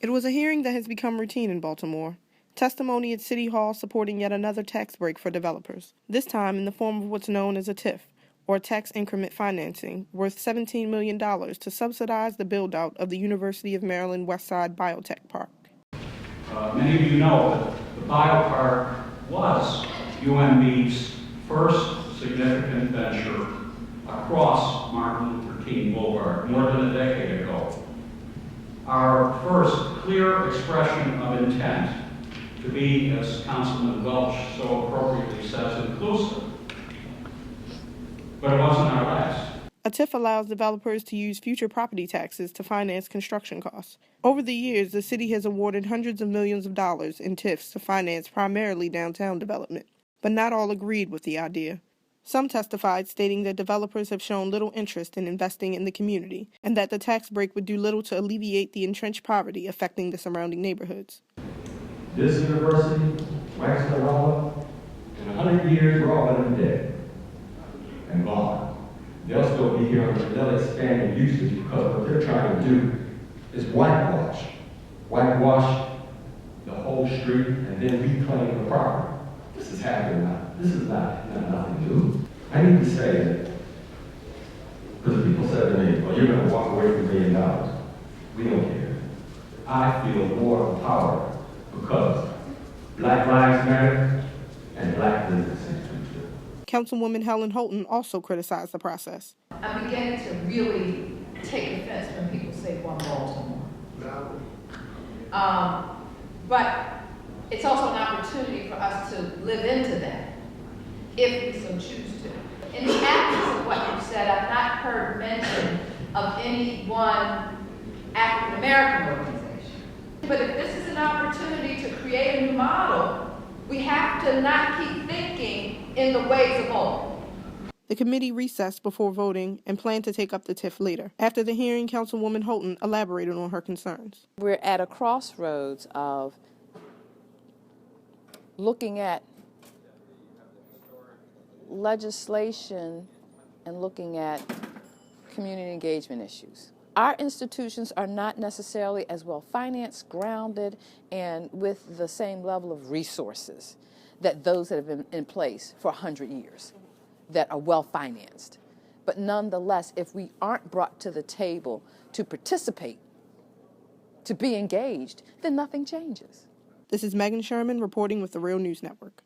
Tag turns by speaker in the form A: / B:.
A: It was a hearing that has become routine in Baltimore. Testimony at City Hall supporting yet another tax break for developers, this time in the form of what's known as a TIF, or tax increment financing, worth $17 million to subsidize the build-out of the University of Maryland Westside Biotech Park.
B: Many of you know that the biopark was UMB's first significant venture across Martin Luther King Boulevard more than a decade ago. Our first clear expression of intent to be, as Councilman Welch so appropriately says, inclusive. But it wasn't our last.
A: A TIF allows developers to use future property taxes to finance construction costs. Over the years, the city has awarded hundreds of millions of dollars in TIFs to finance primarily downtown development, but not all agreed with the idea. Some testified, stating that developers have shown little interest in investing in the community and that the tax break would do little to alleviate the entrenched poverty affecting the surrounding neighborhoods.
C: This university, wax the roller, in 100 years, we're all going to be dead and gone. They'll still be here, but they'll expand the usage because what they're trying to do is whitewash the whole street and then reclaim the property. This is happening now. This is not nothing new. I need to say that because people said to me, well, you're going to walk away from $1 million. We don't care. I feel more empowered because Black Lives Matter and Black businesses.
A: Councilwoman Helen Holton also criticized the process.
D: I'm beginning to really take offense when people say one Baltimore. But it's also an opportunity for us to live into that, if we so choose to. In the absence of what you've said, I've not heard mention of any one African American organization. But if this is an opportunity to create a new model, we have to not keep thinking in the ways of old.
A: The committee recessed before voting and planned to take up the TIF later. After the hearing, Councilwoman Holton elaborated on her concerns.
E: We're at a crossroads of looking at legislation and looking at community engagement issues. Our institutions are not necessarily as well financed, grounded, and with the same level of resources that those that have been in place for 100 years, that are well financed. But nonetheless, if we aren't brought to the table to participate, to be engaged, then nothing changes.
A: This is Megan Sherman reporting with the Real News Network.